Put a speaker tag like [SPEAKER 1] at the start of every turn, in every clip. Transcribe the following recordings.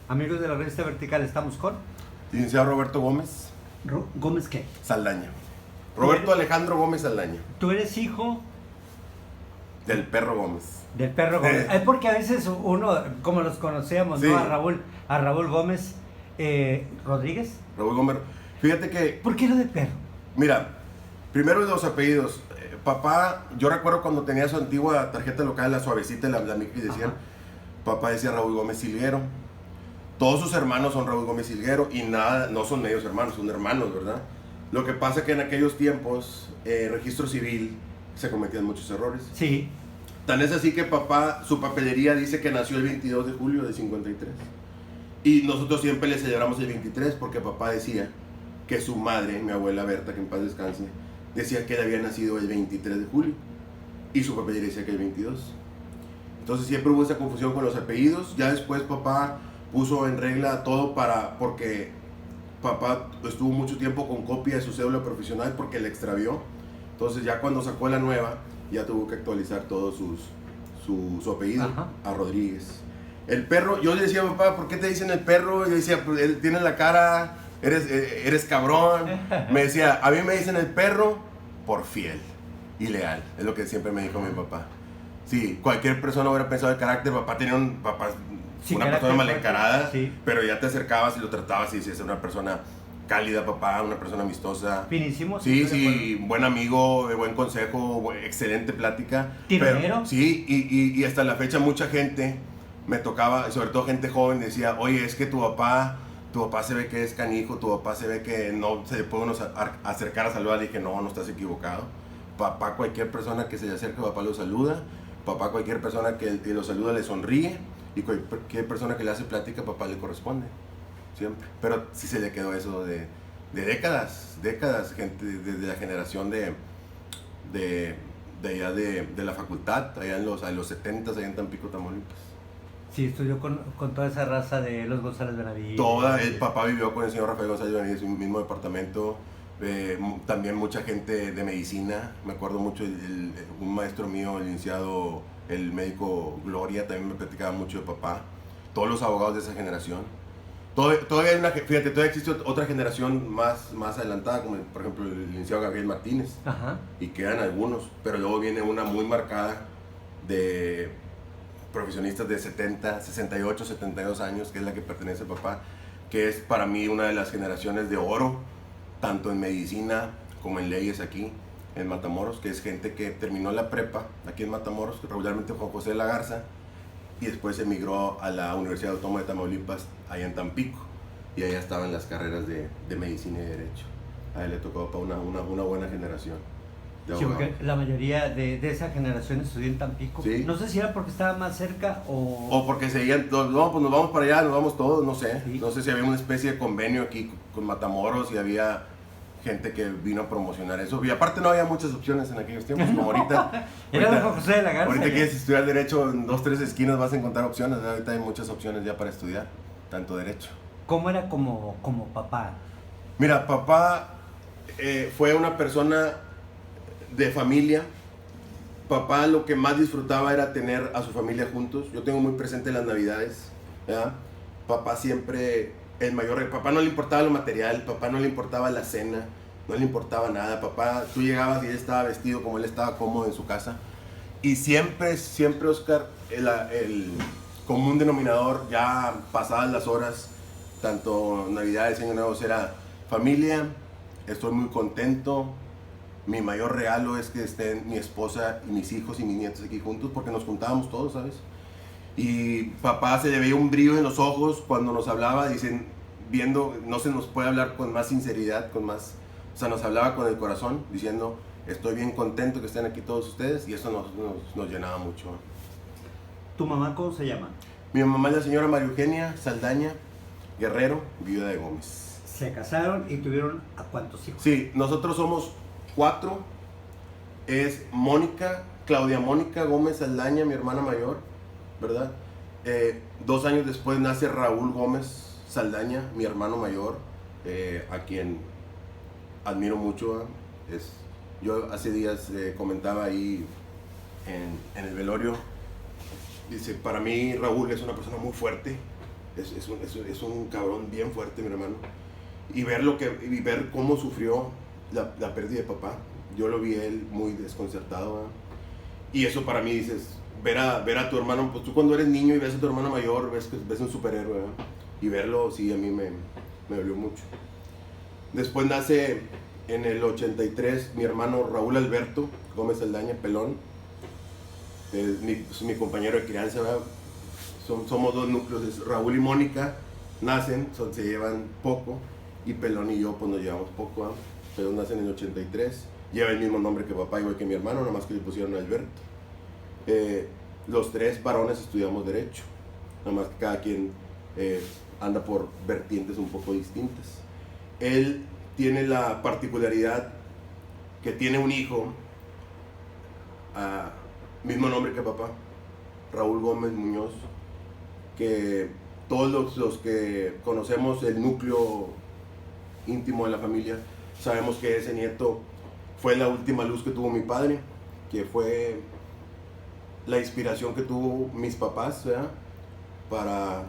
[SPEAKER 1] Amigos de la revista Vertical, estamos con
[SPEAKER 2] Licenciado Roberto Gómez
[SPEAKER 1] Gómez, ¿qué?
[SPEAKER 2] Saldaña. Roberto Alejandro Gómez Saldaña.
[SPEAKER 1] Tú eres hijo
[SPEAKER 2] Del perro Gómez.
[SPEAKER 1] del perro Gómez. Es porque a veces uno, como los conocíamos,
[SPEAKER 2] Sí.
[SPEAKER 1] ¿no? A Raúl Gómez Rodríguez.
[SPEAKER 2] Raúl Gómez. Fíjate que,
[SPEAKER 1] ¿Por qué lo de perro?
[SPEAKER 2] mira, primero los apellidos. Papá, yo recuerdo cuando tenía su antigua tarjeta local, la suavecita, la Mickey, decían,
[SPEAKER 1] Ajá.
[SPEAKER 2] papá decía Raúl Gómez Silguero. Todos sus hermanos son Raúl Gómez Silguero y nada, no son medios hermanos, son hermanos, ¿verdad? Lo que pasa es que en aquellos tiempos, registro civil, se cometían muchos errores.
[SPEAKER 1] Sí.
[SPEAKER 2] Tan es así que papá, su papelería dice que nació el 22 de julio de 53. Y nosotros siempre le celebramos el 23 porque papá decía que su madre, mi abuela Berta, que en paz descanse, decía que él había nacido el 23 de julio. Y su papelería decía que el 22. Entonces siempre hubo esa confusión con los apellidos. Ya después papá puso en regla todo porque papá estuvo mucho tiempo con copia de su cédula profesional porque le extravió. Entonces ya cuando sacó la nueva, ya tuvo que actualizar todo su apellido.
[SPEAKER 1] Ajá.
[SPEAKER 2] A Rodríguez. El perro, yo le decía a papá, ¿por qué te dicen el perro? Yo decía, pues él tiene la cara, eres cabrón. Me decía, a mí me dicen el perro por fiel y leal. Es lo que siempre me dijo mi papá. Sí, cualquier persona hubiera pensado el carácter. Papá tenía
[SPEAKER 1] Sí,
[SPEAKER 2] una
[SPEAKER 1] carácter
[SPEAKER 2] persona mal
[SPEAKER 1] fuerte,
[SPEAKER 2] encarada,
[SPEAKER 1] sí.
[SPEAKER 2] pero ya te acercabas y lo tratabas y decías, es una persona cálida, papá, una persona amistosa.
[SPEAKER 1] Finísimo.
[SPEAKER 2] Sí,
[SPEAKER 1] estoy de acuerdo.
[SPEAKER 2] sí, buen amigo, buen consejo, excelente plática.
[SPEAKER 1] ¿Tironero?
[SPEAKER 2] Pero, sí, y hasta la fecha mucha gente me tocaba, sobre todo gente joven, decía, oye, es que tu papá se ve que es canijo, tu papá se ve que no se le puede uno acercar a saludar. Le dije, no estás equivocado. Papá, cualquier persona que se le acerque, papá lo saluda. Papá, cualquier persona que lo saluda le sonríe. Y cualquier persona que le hace plática, papá le corresponde. Siempre. Pero sí se le quedó eso de décadas, gente, desde la generación de allá de la facultad, allá en los 70s, allá en Tampico, Tamaulipas.
[SPEAKER 1] Sí, estudió con toda esa raza de los González Benavides.
[SPEAKER 2] El papá vivió con el señor Rafael González Benavides en un mismo departamento. También mucha gente de medicina. Me acuerdo mucho, un maestro mío, el licenciado, el médico Gloria, también me platicaba mucho de papá. Todos los abogados de esa generación. Fíjate, todavía existe otra generación más adelantada, como por ejemplo el licenciado Gabriel Martínez.
[SPEAKER 1] Ajá.
[SPEAKER 2] Y quedan algunos, pero luego viene una muy marcada de profesionistas de 70, 68, 72 años, que es la que pertenece a papá, que es para mí una de las generaciones de oro, tanto en medicina como en leyes aquí en Matamoros, que es gente que terminó la prepa aquí en Matamoros, regularmente Juan José de la Garza, y después emigró a la Universidad Autónoma de Tamaulipas, allá en Tampico, y allá estaban las carreras de medicina y derecho. A él le tocó para una buena generación de
[SPEAKER 1] Sí,
[SPEAKER 2] abogados.
[SPEAKER 1] porque la mayoría de esa generación estudió en Tampico.
[SPEAKER 2] Sí.
[SPEAKER 1] No sé si era porque estaba más cerca
[SPEAKER 2] O porque seguían, no, pues nos vamos para allá, nos vamos todos, no sé.
[SPEAKER 1] Sí.
[SPEAKER 2] No sé si había una especie de convenio aquí con Matamoros y había gente que vino a promocionar eso. Y aparte no había muchas opciones en aquellos tiempos, como ahorita.
[SPEAKER 1] Era de Juan José de la Garza.
[SPEAKER 2] Ahorita
[SPEAKER 1] ¿eh?
[SPEAKER 2] quieres estudiar Derecho, en 2-3 esquinas vas a encontrar opciones. Ahorita hay muchas opciones ya para estudiar, tanto Derecho.
[SPEAKER 1] ¿Cómo era como papá?
[SPEAKER 2] Mira, papá fue una persona de familia. Papá lo que más disfrutaba era tener a su familia juntos. Yo tengo muy presente las Navidades, ¿verdad? Papá siempre, papá no le importaba lo material, papá no le importaba la cena, no le importaba nada. Papá, tú llegabas y él estaba vestido como él estaba cómodo en su casa. Y siempre, Oscar, el común denominador, ya pasadas las horas, tanto Navidades y Año Nuevo, era familia, estoy muy contento. Mi mayor regalo es que estén mi esposa y mis hijos y mis nietos aquí juntos, porque nos juntábamos todos, ¿sabes? Y papá se le veía un brillo en los ojos cuando nos hablaba, no se nos puede hablar con más sinceridad, o sea, nos hablaba con el corazón, diciendo, estoy bien contento que estén aquí todos ustedes, y eso nos llenaba mucho.
[SPEAKER 1] ¿Tu mamá cómo se llama?
[SPEAKER 2] Mi mamá es la señora María Eugenia Saldaña Guerrero, viuda de Gómez.
[SPEAKER 1] Se casaron y tuvieron ¿a cuántos hijos?
[SPEAKER 2] Sí, nosotros somos 4. Es Claudia Mónica Gómez Saldaña, mi hermana mayor, ¿verdad? 2 años después nace Raúl Gómez Saldaña, mi hermano mayor, a quien admiro mucho. Yo hace días comentaba ahí en el velorio, dice, para mí Raúl es una persona muy fuerte, es un cabrón bien fuerte, mi hermano. Y ver cómo sufrió la pérdida de papá. Yo lo vi él muy desconcertado, ¿verdad? Y eso para mí, dices, ver a tu hermano, pues tú cuando eres niño y ves a tu hermano mayor, ves un superhéroe, ¿verdad? Y verlo, sí, a mí me dolió mucho. Después nace en el 83 mi hermano Raúl Alberto Gómez Saldaña, pelón. Mi compañero de crianza, ¿verdad? Somos dos núcleos, es Raúl y Mónica, nacen, se llevan poco, y Pelón y yo pues nos llevamos poco, ¿verdad? Pelón nace en el 83, lleva el mismo nombre que papá, igual que mi hermano, nada más que le pusieron Alberto. Los tres varones estudiamos Derecho, nada más que cada quien anda por vertientes un poco distintas. Él tiene la particularidad que tiene un hijo, mismo nombre que papá, Raúl Gómez Muñoz, que todos los que conocemos el núcleo íntimo de la familia sabemos que ese nieto fue la última luz que tuvo mi padre, que fue la inspiración que tuvo mis papás, ¿verdad? Para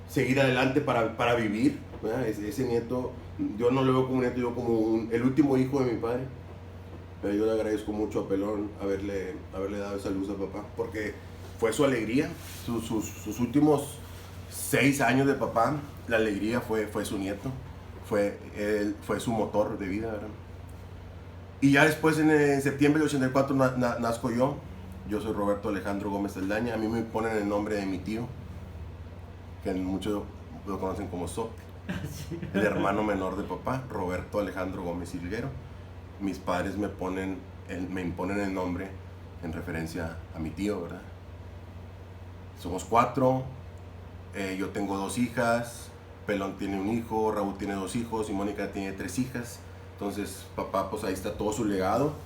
[SPEAKER 2] seguir adelante, para vivir, ¿verdad? Ese nieto, yo no lo veo como un nieto, yo como el último hijo de mi padre. Pero yo le agradezco mucho a Pelón haberle dado esa luz a papá, porque fue su alegría, sus últimos 6 años de papá, la alegría fue su nieto, fue su motor de vida, ¿verdad? Y ya después, en septiembre del 84, nazco yo soy Roberto Alejandro Gómez Saldaña, a mí me ponen el nombre de mi tío, que muchos lo conocen como Sot, el hermano menor de papá, Roberto Alejandro Gómez Silguero. Mis padres me imponen el nombre en referencia a mi tío, ¿verdad? Somos 4, yo tengo 2 hijas, Pelón tiene un hijo, Raúl tiene 2 hijos y Mónica tiene 3 hijas. Entonces papá, pues ahí está todo su legado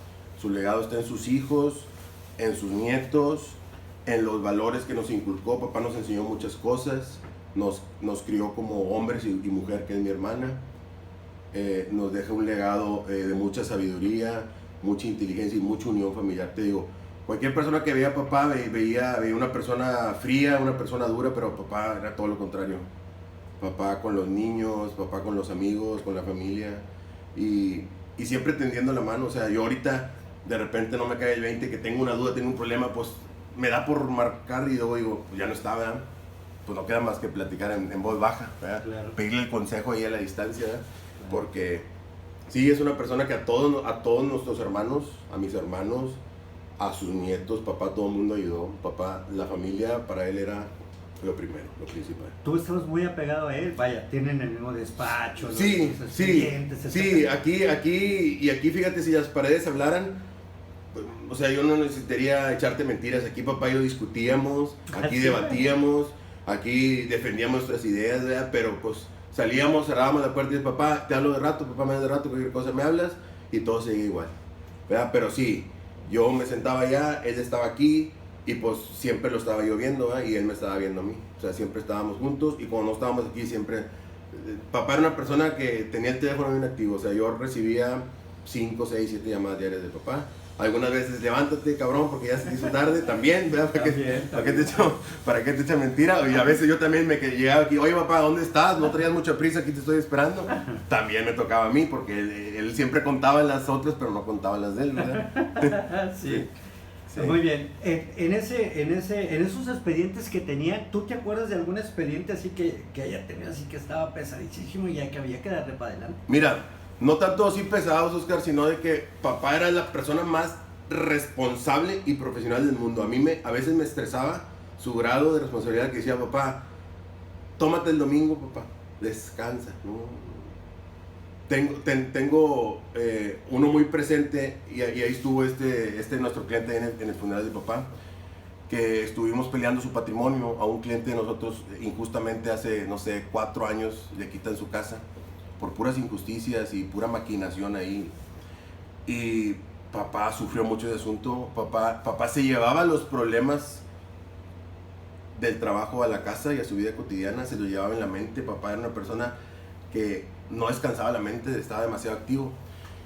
[SPEAKER 2] está en sus hijos, en sus nietos, en los valores que nos inculcó. Papá nos enseñó muchas cosas, nos crió como hombres y mujer, que es mi hermana. Nos deja un legado de mucha sabiduría, mucha inteligencia y mucha unión familiar. Te digo, cualquier persona que veía a papá veía una persona fría, una persona dura, pero papá era todo lo contrario. Papá con los niños, papá con los amigos, con la familia, y siempre tendiendo la mano. O sea, yo ahorita de repente no me cae el 20, que tengo una duda, tengo un problema, pues me da por marcar y luego digo, pues ya no está, ¿verdad? Pues no queda más que platicar en voz baja, ¿verdad? Claro. Pedirle el consejo ahí a la distancia, ¿verdad? Porque sí, es una persona que a todos nuestros hermanos, a mis hermanos, a sus nietos, papá, todo el mundo ayudó. Papá, la familia para él era lo primero, lo principal.
[SPEAKER 1] Tú estabas muy apegado a él, vaya, tienen el mismo despacho,
[SPEAKER 2] sí,
[SPEAKER 1] los
[SPEAKER 2] clientes, sí, aquí fíjate, si las paredes hablaran, o sea, yo no necesitaría echarte mentiras. Aquí papá y yo discutíamos, aquí debatíamos, aquí defendíamos nuestras ideas, ¿verdad? Pero pues salíamos, cerrábamos la puerta y decía, papá, te hablo de rato, papá, me hablas de rato, cualquier cosa me hablas, y todo seguía igual, ¿verdad? Pero sí, yo me sentaba allá, él estaba aquí, y pues siempre lo estaba yo viendo, ¿verdad? Y él me estaba viendo a mí. O sea, siempre estábamos juntos, y cuando no estábamos aquí, siempre... Papá era una persona que tenía el teléfono bien activo. O sea, yo recibía 5, 6, 7 llamadas diarias de papá. Algunas veces, levántate, cabrón, porque ya se te hizo tarde, también, ¿verdad? ¿Para qué te echa mentira? Y a veces yo también llegaba aquí, oye papá, ¿dónde estás? No traías mucha prisa, aquí te estoy esperando. También me tocaba a mí, porque él siempre contaba las otras, pero no contaba las de él, ¿verdad?
[SPEAKER 1] Sí. Sí. Muy bien. En esos expedientes que tenía, ¿tú te acuerdas de algún expediente así que haya tenido así que estaba pesadísimo y ya que había que darle para adelante?
[SPEAKER 2] Mira, no tanto así pesados, Oscar, sino de que papá era la persona más responsable y profesional del mundo. A veces me estresaba su grado de responsabilidad, que decía, papá, tómate el domingo, papá, descansa, ¿no? Tengo uno muy presente, y ahí estuvo nuestro cliente en el funeral de papá, que estuvimos peleando su patrimonio a un cliente de nosotros injustamente hace, no sé, 4 años, le quitan su casa por puras injusticias y pura maquinación ahí. Y papá sufrió mucho ese asunto. Papá se llevaba los problemas del trabajo a la casa y a su vida cotidiana, se lo llevaba en la mente. Papá era una persona que no descansaba la mente, estaba demasiado activo.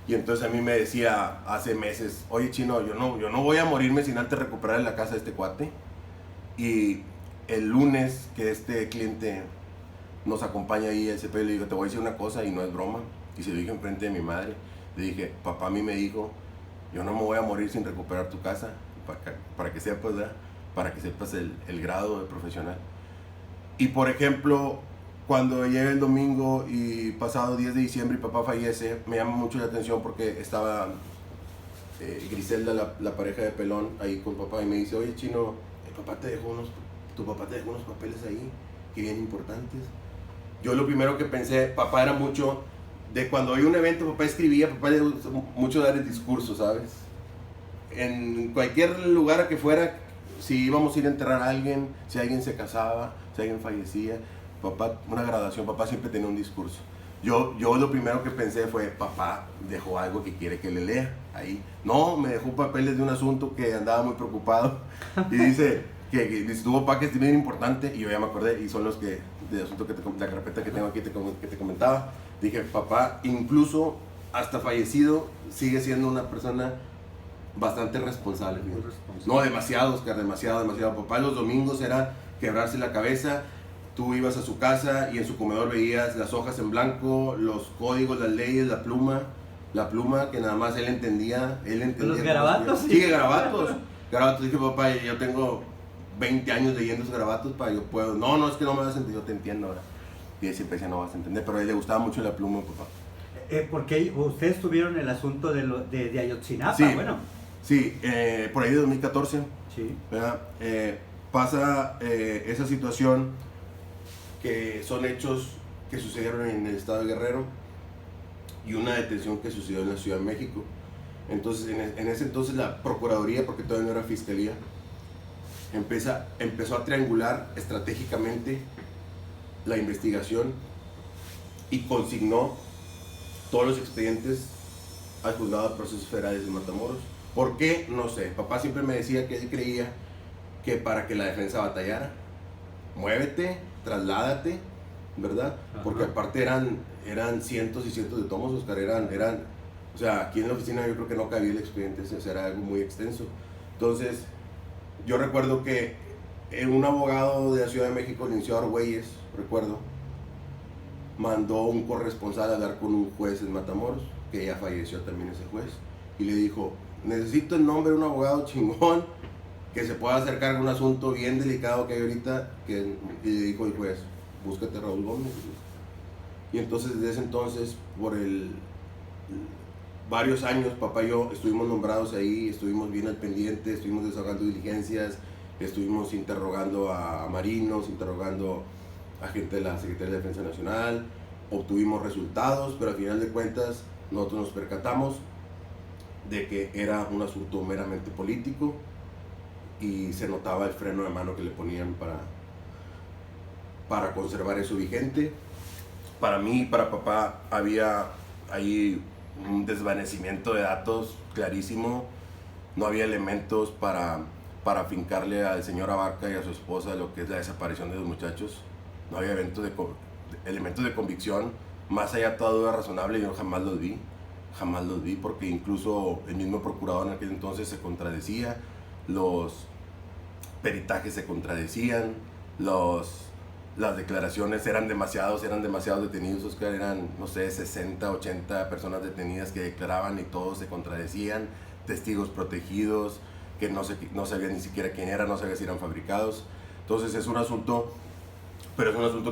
[SPEAKER 2] Y entonces a mí me decía hace meses, oye Chino, yo no voy a morirme sin antes recuperar la casa de este cuate. Y el lunes que este cliente nos acompaña ahí al CP, le digo, te voy a decir una cosa y no es broma. Y se lo dije enfrente de mi madre. Le dije, papá a mí me dijo, yo no me voy a morir sin recuperar tu casa, para que sepas, ¿verdad? Para que sepas el grado de profesional. Y por ejemplo, cuando llega el domingo y pasado 10 de diciembre y papá fallece, me llama mucho la atención porque estaba Griselda, la pareja de Pelón, ahí con papá y me dice, oye Chino, tu papá te dejó unos papeles ahí que bien importantes. Yo lo primero que pensé, papá era mucho de cuando hay un evento, papá escribía, papá le gusta mucho dar el discurso, ¿sabes? En cualquier lugar que fuera, si íbamos a ir a enterrar a alguien, si alguien se casaba, si alguien fallecía, papá, una graduación, papá siempre tenía un discurso. Yo lo primero que pensé fue, papá dejó algo que quiere que le lea ahí. No, me dejó papeles de un asunto que andaba muy preocupado y dice que tu papá que es bien importante, y yo ya me acordé, y son los que, del asunto la carpeta que tengo aquí que te comentaba. Dije, papá, incluso hasta fallecido, sigue siendo una persona bastante responsable. No, demasiado, Oscar, demasiado. Papá los domingos era quebrarse la cabeza. Tú ibas a su casa y en su comedor veías las hojas en blanco, los códigos, las leyes, la pluma que nada más él entendía.
[SPEAKER 1] Los garabatos.
[SPEAKER 2] Sí, garabatos. Dije, papá, yo tengo 20 años leyendo esos garabatos, yo puedo. No, es que no me vas a entender, yo te entiendo ahora. Y él siempre decía, no vas a entender, pero a él le gustaba mucho la pluma, papá.
[SPEAKER 1] Porque ustedes tuvieron el asunto de Ayotzinapa,
[SPEAKER 2] sí,
[SPEAKER 1] bueno.
[SPEAKER 2] Sí, por ahí de 2014,
[SPEAKER 1] sí.
[SPEAKER 2] Pasa esa situación que son hechos que sucedieron en el estado de Guerrero y una detención que sucedió en la Ciudad de México. Entonces, en ese entonces la Procuraduría, porque todavía no era Fiscalía, empezó a triangular estratégicamente la investigación y consignó todos los expedientes al Juzgado de Procesos Federales de Matamoros. ¿Por qué? No sé. Papá siempre me decía que él creía que para que la defensa batallara, muévete, trasládate, ¿verdad? Ajá. Porque aparte eran cientos y cientos de tomos, Oscar, o sea, aquí en la oficina yo creo que no cabía el expediente, era algo muy extenso. Entonces, yo recuerdo que un abogado de la Ciudad de México, Lincio Argüelles, recuerdo, mandó un corresponsal a hablar con un juez en Matamoros, que ya falleció también ese juez, y le dijo, necesito el nombre de un abogado chingón que se pueda hacer cargo de un asunto bien delicado que hay ahorita, y le dijo el juez, búscate a Raúl Gómez. Y entonces desde ese entonces, por varios años, papá y yo estuvimos nombrados ahí, estuvimos bien al pendiente, estuvimos desahogando diligencias, estuvimos interrogando a marinos, interrogando a gente de la Secretaría de Defensa Nacional, obtuvimos resultados, pero al final de cuentas nosotros nos percatamos de que era un asunto meramente político y se notaba el freno de mano que le ponían para conservar eso vigente. Para mí y para papá había ahí un desvanecimiento de datos clarísimo, no había elementos para fincarle al señor Abarca y a su esposa lo que es la desaparición de los muchachos, no había elementos de convicción, más allá de toda duda razonable, yo jamás los vi, porque incluso el mismo procurador en aquel entonces se contradecía, los peritajes se contradecían, las declaraciones eran demasiados detenidos, Oscar, eran, no sé, 60, 80 personas detenidas que declaraban y todos se contradecían, testigos protegidos, que no sabían ni siquiera quién eran, no sabían si eran fabricados. Entonces es un asunto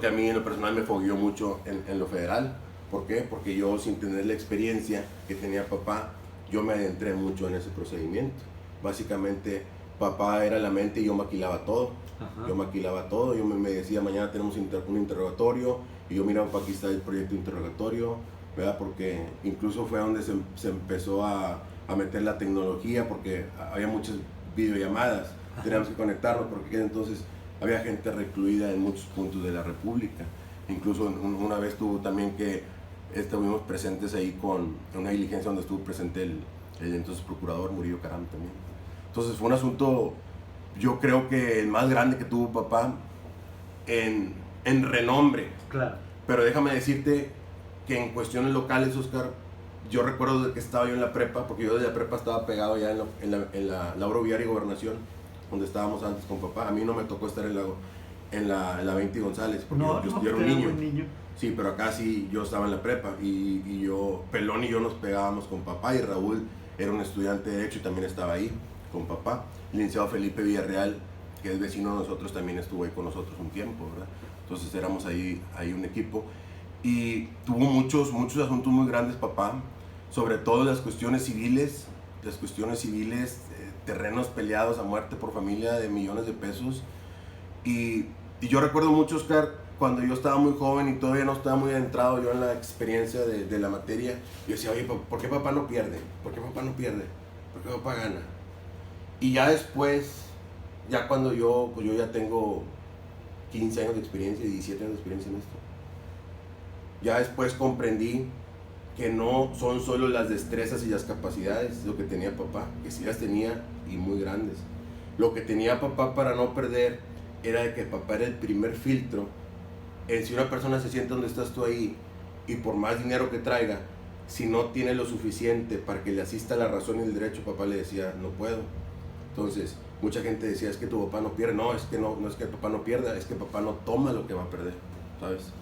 [SPEAKER 2] que a mí en lo personal me fogueó mucho en lo federal. ¿Por qué? Porque yo, sin tener la experiencia que tenía papá, yo me adentré mucho en ese procedimiento. Básicamente, papá era la mente y yo maquilaba todo. Ajá. Yo me decía, mañana tenemos un interrogatorio, y yo, mira, papá, aquí está el proyecto de interrogatorio, ¿verdad? Porque incluso fue donde se empezó a meter la tecnología, porque había muchas videollamadas, teníamos que conectarnos, porque entonces había gente recluida en muchos puntos de la República. Incluso una vez tuvo también que estuvimos presentes ahí con una diligencia donde estuvo presente el entonces procurador Murillo Caram también. Entonces fue un asunto, yo creo que el más grande que tuvo papá en renombre.
[SPEAKER 1] Claro.
[SPEAKER 2] Pero déjame decirte que en cuestiones locales, Oscar, yo recuerdo de que estaba yo en la prepa, porque yo desde la prepa estaba pegado ya en la Lauro Viaria y Gobernación, donde estábamos antes con papá. A mí no me tocó estar en en la 20 González, porque
[SPEAKER 1] No,
[SPEAKER 2] yo
[SPEAKER 1] no,
[SPEAKER 2] era un
[SPEAKER 1] era
[SPEAKER 2] niño.
[SPEAKER 1] un niño.
[SPEAKER 2] Sí, pero acá sí, yo estaba en la prepa y yo, Pelón y yo nos pegábamos con papá y Raúl era un estudiante de Derecho y también estaba ahí con papá. El licenciado Felipe Villarreal, que es vecino de nosotros, también estuvo ahí con nosotros un tiempo, ¿verdad? Entonces éramos ahí un equipo y tuvo muchos asuntos muy grandes papá, sobre todo las cuestiones civiles, terrenos peleados a muerte por familia de millones de pesos. Y yo recuerdo mucho, Oscar, cuando yo estaba muy joven y todavía no estaba muy adentrado yo en la experiencia de la materia, yo decía, oye, ¿por qué papá no pierde? ¿Por qué papá no pierde? ¿Por qué papá gana? Y ya después, ya cuando yo ya tengo 15 años de experiencia, 17 años de experiencia en esto, ya después comprendí que no son solo las destrezas y las capacidades lo que tenía papá, que sí las tenía y muy grandes. Lo que tenía papá para no perder era de que papá era el primer filtro en si una persona se siente donde estás tú ahí y por más dinero que traiga, si no tiene lo suficiente para que le asista la razón y el derecho, papá le decía, no puedo. Entonces, mucha gente decía, es que tu papá no pierde. No, es que no es que papá no pierda, es que papá no toma lo que va a perder, ¿sabes?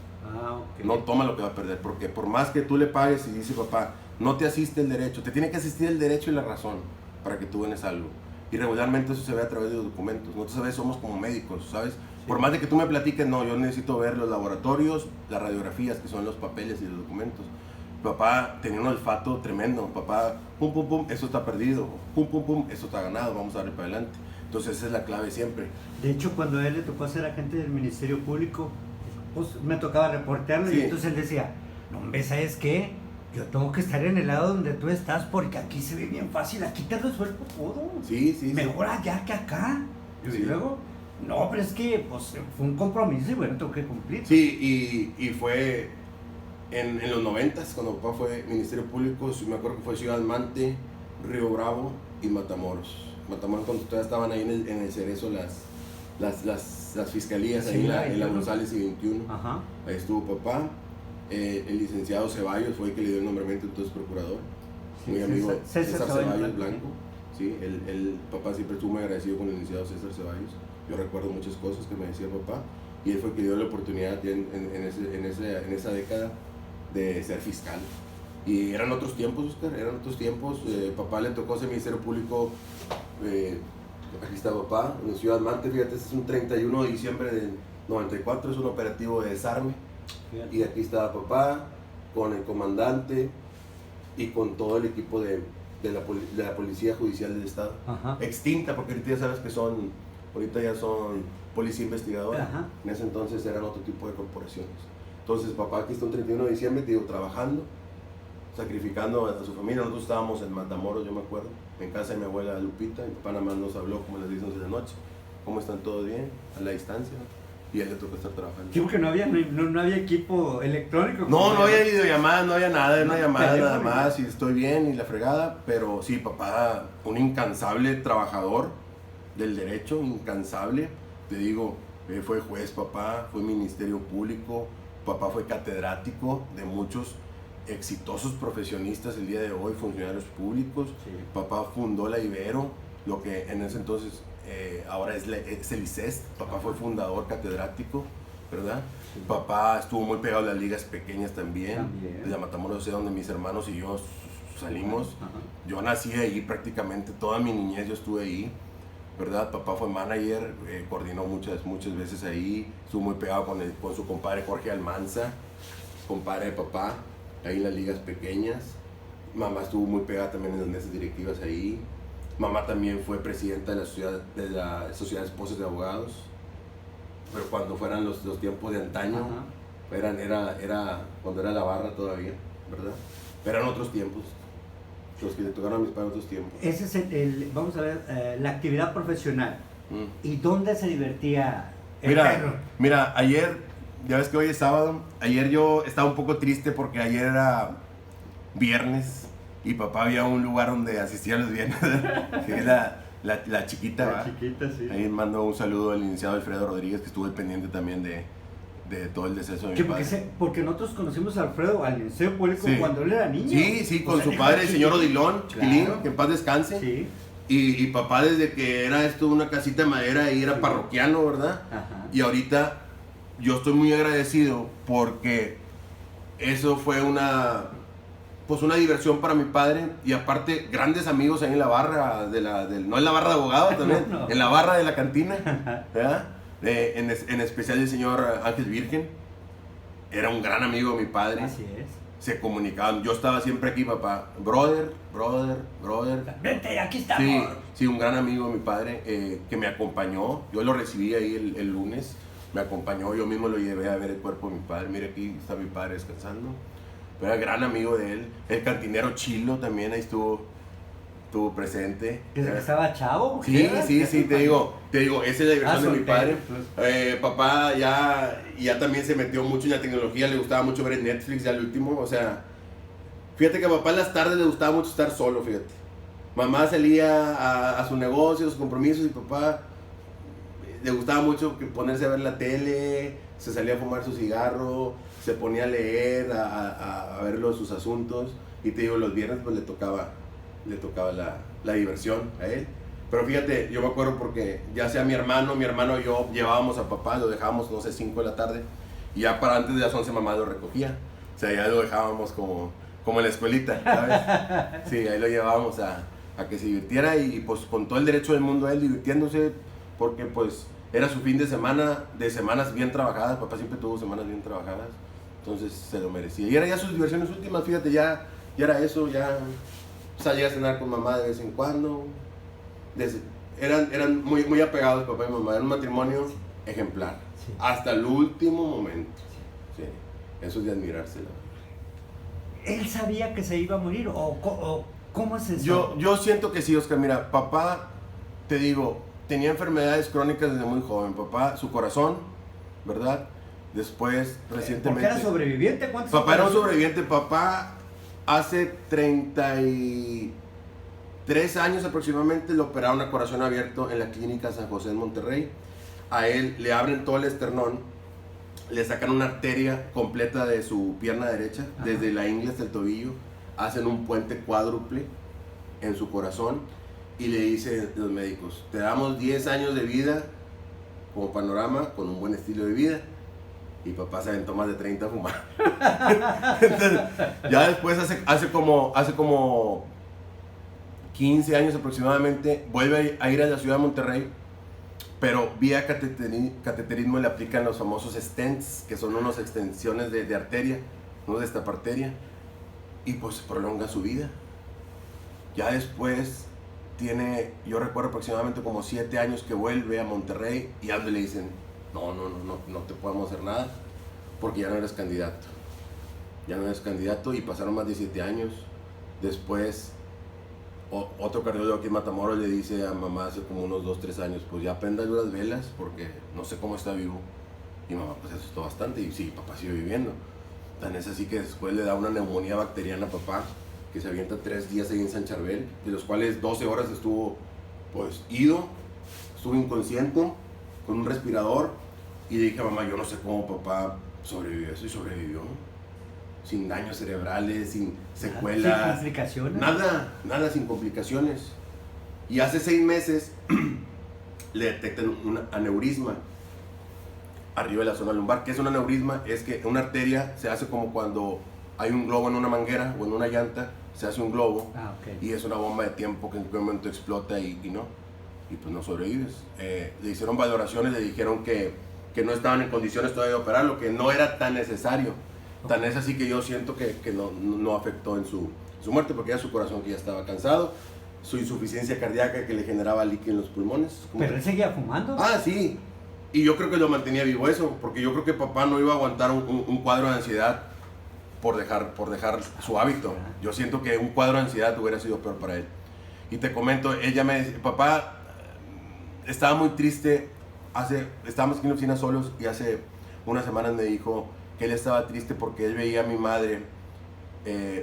[SPEAKER 1] Okay.
[SPEAKER 2] No toma lo que va a perder, porque por más que tú le pagues y dice papá, no te asiste el derecho, te tiene que asistir el derecho y la razón para que tú ganes algo. Y regularmente eso se ve a través de los documentos. Nosotros a veces somos como médicos, ¿sabes? Sí. Por más de que tú me platiques, no, yo necesito ver los laboratorios, las radiografías, que son los papeles y los documentos. Papá tenía un olfato tremendo. Papá, pum, pum, pum, eso está perdido. Pum, pum, pum, eso está ganado, vamos a darle para adelante. Entonces esa es la clave siempre.
[SPEAKER 1] De hecho, cuando a él le tocó ser agente del Ministerio Público, pues me tocaba reportearlo, sí. Y entonces él decía, no, hombre, ¿sabes qué? Yo tengo que estar en el lado donde tú estás porque aquí se ve bien fácil, aquí te resuelvo todo.
[SPEAKER 2] Sí, sí.
[SPEAKER 1] Mejor allá que acá. Sí. Y luego, no, pero es que pues, fue un compromiso y bueno, tengo que cumplir.
[SPEAKER 2] Sí, y fue en los 90s, cuando papá fue Ministerio Público, me acuerdo que fue Ciudad Mante, Río Bravo y Matamoros. Matamoros, cuando todavía estaban ahí en el Cerezo las fiscalías, sí, ahí en la González y 21. Ajá. Ahí estuvo papá. El licenciado Ceballos fue el que le dio el nombramiento entonces procurador, sí, muy amigo César Ceballos Blanco. Sí, el papá siempre estuvo muy agradecido con el licenciado César Ceballos. Yo recuerdo muchas cosas que me decía papá y él fue el que dio la oportunidad en esa década de ser fiscal. Y eran otros tiempos, Oscar, eran otros tiempos. Papá le tocó ser Ministerio Público, aquí está papá, en Ciudad Mante, fíjate, este es un 31 de diciembre del 94, es un operativo de desarme. Y aquí estaba papá con el comandante y con todo el equipo de la Policía Judicial del Estado. Ajá. Extinta, porque ahorita ya sabes que ahorita ya son policía investigadora. Ajá. En ese entonces eran otro tipo de corporaciones. Entonces papá aquí está un 31 de diciembre, te digo, trabajando, sacrificando a su familia. Nosotros estábamos en Matamoros, yo me acuerdo, en casa de mi abuela Lupita. Mi papá nada más nos habló como a las 10 de la noche. ¿Cómo están? ¿Todo bien? A la distancia. Y a él le tocó estar trabajando.
[SPEAKER 1] Sí, porque no había equipo electrónico.
[SPEAKER 2] No había videollamadas, no había nada, una llamada nada más, y estoy bien, y la fregada. Pero sí, papá, un incansable trabajador del derecho, incansable. Te digo, fue juez papá, fue Ministerio Público, papá fue catedrático de muchos exitosos profesionistas el día de hoy, funcionarios públicos. Sí. Papá fundó la Ibero, lo que en ese entonces... ahora es el ICEST. Papá fue fundador catedrático, ¿verdad? Sí. Papá estuvo muy pegado a las ligas pequeñas también. De la Matamoros, donde mis hermanos y yo salimos. Ajá. Yo nací ahí prácticamente, toda mi niñez yo estuve ahí, ¿verdad? Papá fue manager, coordinó muchas veces ahí. Estuvo muy pegado con su compadre Jorge Almanza, compadre de papá, ahí en las ligas pequeñas. Mamá estuvo muy pegada también en las mesas directivas ahí. Mamá también fue presidenta de la Sociedad de Esposas de Abogados, pero cuando fueran los tiempos de antaño, era cuando era la barra todavía, ¿verdad? Pero eran otros tiempos, los que le tocaron a mis padres otros tiempos.
[SPEAKER 1] Ese es vamos a ver, la actividad profesional. ¿Y dónde se divertía el perro?
[SPEAKER 2] Mira, ayer, ya ves que hoy es sábado, ayer yo estaba un poco triste porque ayer era viernes. Y papá había un lugar donde asistía los viernes, que es la chiquita.
[SPEAKER 1] La chiquita, sí.
[SPEAKER 2] Ahí mando un saludo al licenciado Alfredo Rodríguez, que estuvo pendiente también de todo el deceso de mi padre.
[SPEAKER 1] Porque nosotros conocimos a Alfredo al Ministerio Público cuando él era niño.
[SPEAKER 2] Sí, con su padre, el señor Odilón, claro. Que en paz descanse. Sí. Y papá desde que era esto una casita de madera y era parroquiano, ¿verdad?
[SPEAKER 1] Ajá.
[SPEAKER 2] Y ahorita yo estoy muy agradecido porque eso fue una diversión para mi padre y aparte grandes amigos ahí en la barra, no en la barra de abogados también,
[SPEAKER 1] No.
[SPEAKER 2] en la barra de la cantina, ¿verdad? En especial el señor Ángel Virgen, era un gran amigo de mi padre.
[SPEAKER 1] Así es.
[SPEAKER 2] Se comunicaban, yo estaba siempre aquí, papá, brother.
[SPEAKER 1] Vente, aquí estamos.
[SPEAKER 2] Sí, un gran amigo de mi padre que me acompañó, yo lo recibí ahí el lunes, me acompañó, yo mismo lo llevé a ver el cuerpo de mi padre, mire aquí está mi padre descansando, pero era gran amigo de él, el cantinero Chilo también ahí estuvo presente.
[SPEAKER 1] ¿Desde que estaba chavo?
[SPEAKER 2] Sí, te digo, esa es la diversión de mi padre.
[SPEAKER 1] Pues.
[SPEAKER 2] Papá ya también se metió mucho en la tecnología, le gustaba mucho ver Netflix ya al último, o sea, fíjate que a papá en las tardes le gustaba mucho estar solo, fíjate. Mamá salía a su negocio, a sus compromisos y papá le gustaba mucho ponerse a ver la tele, se salía a fumar su cigarro, se ponía a leer, a ver sus asuntos y te digo, los viernes pues le tocaba la diversión a él. Pero fíjate, yo me acuerdo porque ya sea mi hermano y yo llevábamos a papá, lo dejábamos, no sé, 5 de la tarde, y ya para antes de las 11 mamá lo recogía. O sea, ya lo dejábamos como en la escuelita, ¿sabes? Sí, ahí lo llevábamos a que se divirtiera y pues con todo el derecho del mundo a él divirtiéndose, porque pues era su fin de semana, de semanas bien trabajadas, papá siempre tuvo semanas bien trabajadas, entonces se lo merecía. Y era ya sus diversiones últimas, fíjate, ya era eso, ya salía a cenar con mamá de vez en cuando. Eran muy apegados papá y mamá, era un matrimonio ejemplar, sí. Hasta el último momento. Sí. Eso es de admirárselo.
[SPEAKER 1] ¿Él sabía que se iba a morir o cómo es eso?
[SPEAKER 2] Yo siento que sí, Oscar. Mira, papá, te digo, tenía enfermedades crónicas desde muy joven. Papá, su corazón, ¿verdad? Después, recientemente...
[SPEAKER 1] ¿Porque era sobreviviente? ¿Cuántos
[SPEAKER 2] Papá era un sobreviviente. Papá, hace 33 años aproximadamente, le operaron a corazón abierto en la clínica San José en Monterrey. A él le abren todo el esternón, le sacan una arteria completa de su pierna derecha, ajá, desde la ingle hasta el tobillo, hacen un puente cuádruple en su corazón y le dicen los médicos, te damos 10 años de vida como panorama con un buen estilo de vida. Y papá se aventó más de 30 a fumar. Entonces, ya después hace como 15 años aproximadamente, vuelve a ir a la ciudad de Monterrey, pero vía cateterismo le aplican los famosos stents, que son unas extensiones de arteria, unos destaparteria, y pues prolonga su vida. Ya después yo recuerdo aproximadamente como 7 años que vuelve a Monterrey y a donde le dicen, no te podemos hacer nada, porque ya no eres candidato. Ya no eres candidato y pasaron más de 7 años. Después, otro cardiólogo aquí en Matamoros le dice a mamá hace como unos 2-3 años, pues ya prenda las velas porque no sé cómo está vivo. Y mamá pues asustó bastante y sí, papá sigue viviendo. Tan es así que después le da una neumonía bacteriana a papá, que se avienta 3 días ahí en San Charbel, de los cuales 12 horas estuvo pues ido, estuvo inconsciente, con un respirador. Y le dije a mamá, yo no sé cómo papá sobrevivió eso y sobrevivió. Sin daños cerebrales, sin secuelas.
[SPEAKER 1] ¿Sin complicaciones?
[SPEAKER 2] Nada, sin complicaciones. Y hace 6 meses le detectan un aneurisma arriba de la zona lumbar. ¿Qué es un aneurisma? Es que una arteria se hace como cuando hay un globo en una manguera o en una llanta, se hace un globo,
[SPEAKER 1] okay,
[SPEAKER 2] y es una bomba de tiempo que en qué momento explota y no. Y pues no sobrevives. Le hicieron valoraciones, le dijeron que no estaban en condiciones todavía de operarlo, que no era tan necesario. Tan es así que yo siento que no afectó en su muerte, porque ya su corazón que ya estaba cansado, su insuficiencia cardíaca que le generaba líquido en los pulmones.
[SPEAKER 1] ¿Pero él seguía fumando?
[SPEAKER 2] Ah, sí. Y yo creo que lo mantenía vivo eso, porque yo creo que papá no iba a aguantar un cuadro de ansiedad por dejar su hábito. Yo siento que un cuadro de ansiedad hubiera sido peor para él. Y te comento, ella me dice, papá estaba muy triste, estábamos aquí en la oficina solos y hace unas semanas me dijo que él estaba triste porque él veía a mi madre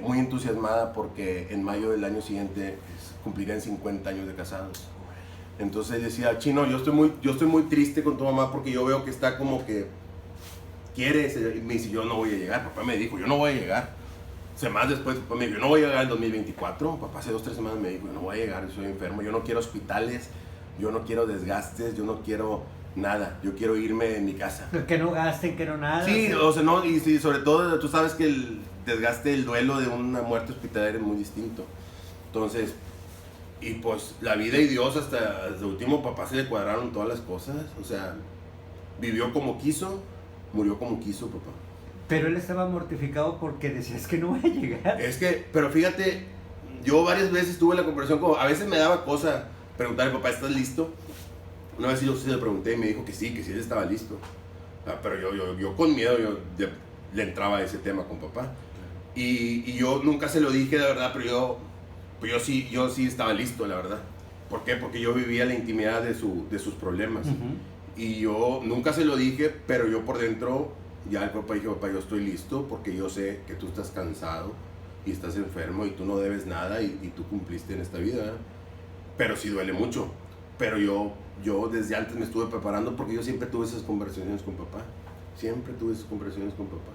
[SPEAKER 2] muy entusiasmada porque en mayo del año siguiente cumplirían 50 años de casados. Entonces decía, Chino, yo estoy muy triste con tu mamá porque yo veo que está como que quiere, y me dice, yo no voy a llegar. Papá me dijo, yo no voy a llegar. semanas después, papá me dijo, yo no voy a llegar al 2024. Papá hace 2-3 semanas me dijo, yo no voy a llegar, soy enfermo, yo no quiero hospitales, yo no quiero desgastes, yo no quiero nada, yo quiero irme de mi casa.
[SPEAKER 1] Que no gasten, que no nada.
[SPEAKER 2] Sí, o sea, no, y sí, sobre todo, tú sabes que el desgaste, el duelo de una muerte hospitalaria es muy distinto. Entonces, y pues la vida y Dios hasta el último papá se le cuadraron todas las cosas, o sea, vivió como quiso, murió como quiso, papá.
[SPEAKER 1] Pero él estaba mortificado porque decía, es que no voy a llegar.
[SPEAKER 2] Es que, pero fíjate, yo varias veces tuve la conversación, como a veces me daba cosa preguntarle, papá, ¿estás listo? Una vez yo se le pregunté y me dijo que sí él estaba listo. Pero yo con miedo le entraba a ese tema con papá. Y yo nunca se lo dije, la verdad, pero yo sí estaba listo, la verdad. ¿Por qué? Porque yo vivía la intimidad de sus problemas. Y yo nunca se lo dije, pero yo por dentro, ya el papá dije, papá, yo estoy listo porque yo sé que tú estás cansado y estás enfermo y tú no debes nada y tú cumpliste en esta vida, ¿eh? Pero sí duele mucho. Pero yo desde antes me estuve preparando porque yo siempre tuve esas conversaciones con papá. Siempre tuve esas conversaciones con papá.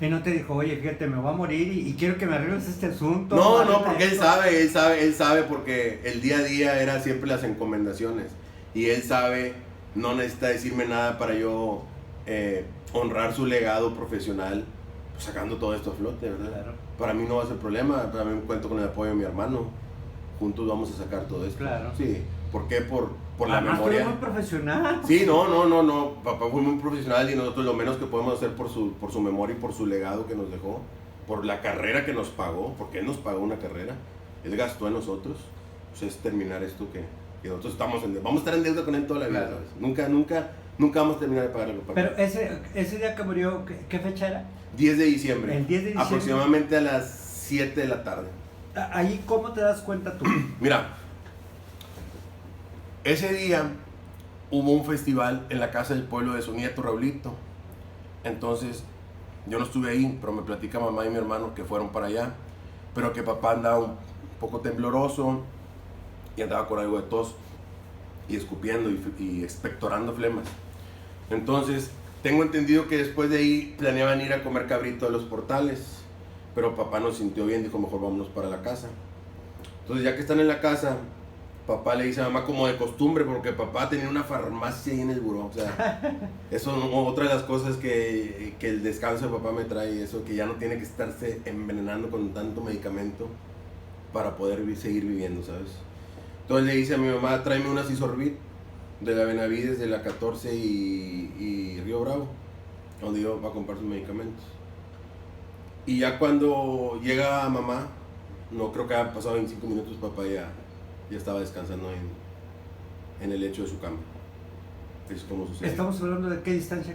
[SPEAKER 1] Y no te dijo, oye, fíjate, me voy a morir y quiero que me arregles este asunto.
[SPEAKER 2] No, porque él sabe porque el día a día era siempre las encomendaciones. Y él sabe, no necesita decirme nada para yo honrar su legado profesional, pues, sacando todo esto a flote, ¿verdad?
[SPEAKER 1] Claro.
[SPEAKER 2] Para mí no va a ser problema, para mí cuento con el apoyo de mi hermano. Juntos vamos a sacar todo esto.
[SPEAKER 1] Claro.
[SPEAKER 2] Sí. ¿Por qué? Por la
[SPEAKER 1] Además,
[SPEAKER 2] memoria.
[SPEAKER 1] tú eres muy profesional.
[SPEAKER 2] Sí, no. Papá fue muy profesional y nosotros lo menos que podemos hacer por su memoria y por su legado que nos dejó, por la carrera que nos pagó, porque él nos pagó una carrera, él gastó en nosotros, pues es terminar esto que nosotros estamos en deuda. Vamos a estar en deuda con él toda la vida,
[SPEAKER 1] Claro.
[SPEAKER 2] ¿sabes? Nunca vamos a terminar de pagarle.
[SPEAKER 1] Pero ese día que murió, ¿qué fecha era?
[SPEAKER 2] 10 de diciembre.
[SPEAKER 1] El 10 de diciembre.
[SPEAKER 2] Aproximadamente a las 7 de la tarde.
[SPEAKER 1] Ahí, ¿cómo te das cuenta tú?
[SPEAKER 2] Mira, ese día hubo un festival en la casa del pueblo de su nieto Raulito. Entonces, yo no estuve ahí, pero me platica mamá y mi hermano que fueron para allá, pero que papá andaba un poco tembloroso y andaba con algo de tos y escupiendo y expectorando flemas. Entonces, tengo entendido que después de ahí planeaban ir a comer cabrito de los Portales, pero papá no sintió bien, dijo mejor vámonos para la casa. Entonces, ya que están en la casa, papá le dice a mamá como de costumbre, porque papá tenía una farmacia ahí en el buró. O sea, eso es otra de las cosas que el descanso de papá me trae, eso que ya no tiene que estarse envenenando con tanto medicamento para poder seguir viviendo, ¿sabes? Entonces le dice a mi mamá, tráeme una Cisorbit de la Benavides, de la 14 y Río Bravo, donde iba a comprar sus medicamentos. Y ya cuando llega mamá, no creo que haya pasado 25 minutos, papá ya estaba descansando en el lecho de su cama. Es como sucede.
[SPEAKER 1] ¿Estamos hablando de qué distancia,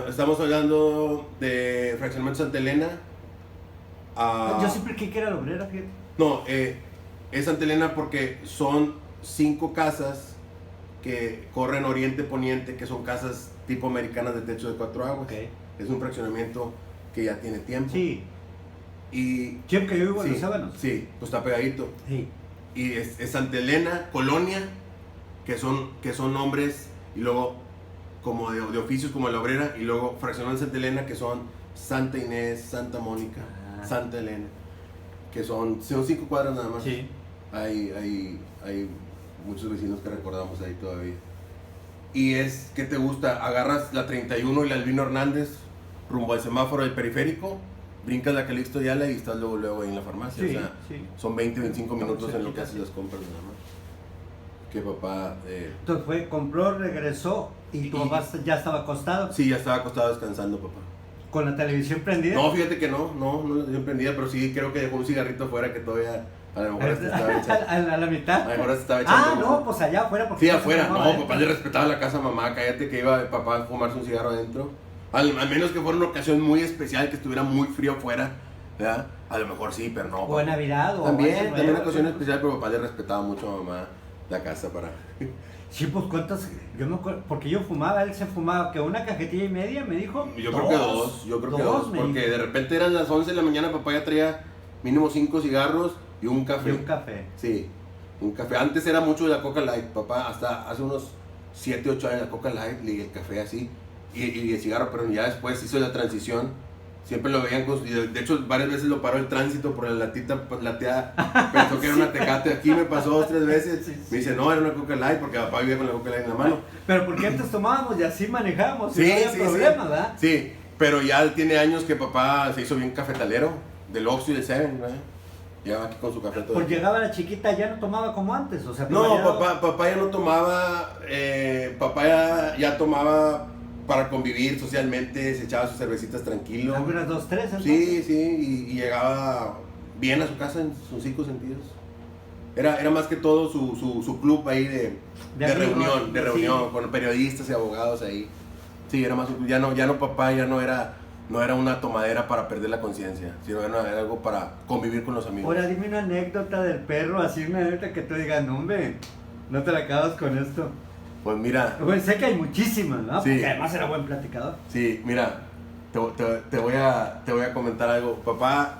[SPEAKER 2] Estamos hablando de Fraccionamiento Santa Elena.
[SPEAKER 1] Yo siempre creí que era la Obrera, fíjate.
[SPEAKER 2] No, es Santa Elena porque son 5 casas que corren oriente-poniente, que son casas tipo americanas de techo de 4 aguas.
[SPEAKER 1] Okay.
[SPEAKER 2] Es un fraccionamiento que ya tiene tiempo.
[SPEAKER 1] Sí.
[SPEAKER 2] Y
[SPEAKER 1] Siempre que yo vivo en
[SPEAKER 2] sí,
[SPEAKER 1] Los Sábanos.
[SPEAKER 2] Sí, pues está pegadito.
[SPEAKER 1] Sí.
[SPEAKER 2] Y es Santa Elena, Colonia, que son nombres, y luego como de oficios como la Obrera, y luego Fraccionamiento Santa Elena, que son Santa Inés, Santa Mónica, Santa Elena, que son 5 cuadras nada más.
[SPEAKER 1] Sí.
[SPEAKER 2] Hay muchos vecinos que recordamos ahí todavía. Y es, ¿qué te gusta? Agarras la 31 y la Albino Hernández rumbo al semáforo del periférico, brincas la Calixto Ayala y estás luego ahí en la farmacia.
[SPEAKER 1] Sí,
[SPEAKER 2] o sea,
[SPEAKER 1] sí.
[SPEAKER 2] son 20-25 minutos en lo que
[SPEAKER 1] cerquita,
[SPEAKER 2] haces las compras nada más. Que papá...
[SPEAKER 1] Entonces compró, regresó y tu papá ya estaba acostado.
[SPEAKER 2] Sí, ya estaba acostado descansando, papá.
[SPEAKER 1] ¿Con la televisión prendida?
[SPEAKER 2] No, fíjate que no la televisión prendida, pero sí creo que dejó un cigarrito afuera que todavía a lo mejor se estaba echando.
[SPEAKER 1] ¿A la mitad?
[SPEAKER 2] A lo mejor se estaba echando.
[SPEAKER 1] No, pues allá afuera.
[SPEAKER 2] Sí, afuera. No, papá le respetaba la casa a mamá. Cállate que iba papá a fumarse un cigarro adentro. Al menos que fuera una ocasión muy especial, que estuviera muy frío afuera, ¿verdad? A lo mejor sí, pero no.
[SPEAKER 1] O en Navidad.
[SPEAKER 2] También una ocasión especial, pero papá le respetaba mucho a mamá la casa para...
[SPEAKER 1] Sí, pues cuántas, yo me acuerdo, porque yo fumaba, él se fumaba, que una cajetilla y media, me dijo.
[SPEAKER 2] Yo creo que dos, porque de repente eran las 11 de la mañana, papá ya traía mínimo 5 cigarros y un café.
[SPEAKER 1] Y un café.
[SPEAKER 2] Sí, un café. Antes era mucho de la Coca Light, papá, hasta hace unos 7, 8 años la Coca Light y el café así, y el cigarro, pero ya después hizo la transición Siempre lo veían con... De hecho, varias veces lo paró el tránsito por la latita plateada. Pensó que era una Tecate. Aquí me pasó 2 o 3 veces.
[SPEAKER 1] Sí.
[SPEAKER 2] Me dice, no, era una Coca Light, porque papá vivía con la Coca Light en la mano.
[SPEAKER 1] Pero porque antes tomábamos y así manejamos,
[SPEAKER 2] Sí,
[SPEAKER 1] y no había
[SPEAKER 2] sí,
[SPEAKER 1] problema,
[SPEAKER 2] sí.
[SPEAKER 1] ¿verdad?
[SPEAKER 2] Sí, pero ya tiene años que papá se hizo bien cafetalero. Del Oxxo y del Seven, ¿verdad? Llegaba aquí con su café todo.
[SPEAKER 1] Por llegaba la chiquita ya no tomaba como antes, o sea...
[SPEAKER 2] No,
[SPEAKER 1] primero-
[SPEAKER 2] papá ya no tomaba, papá ya tomaba para convivir socialmente, se echaba sus cervecitas tranquilo.
[SPEAKER 1] Algunas 2, 3, ¿no?
[SPEAKER 2] Sí, sí, y llegaba bien a su casa en sus 5 sentidos. Era más que todo su club ahí de
[SPEAKER 1] amigos,
[SPEAKER 2] reunión,
[SPEAKER 1] sí.
[SPEAKER 2] con periodistas y abogados ahí. Sí, era más, ya no papá, ya no era una tomadera para perder la conciencia, sino era algo para convivir con los amigos.
[SPEAKER 1] Ahora dime una anécdota del perro, así una anécdota que tú digas, no hombre, no te la acabas con esto.
[SPEAKER 2] Pues mira,
[SPEAKER 1] Bueno, sé que hay muchísimas, ¿no?
[SPEAKER 2] Sí.
[SPEAKER 1] Porque además era buen platicador.
[SPEAKER 2] sí, mira, te voy a comentar algo. Papá,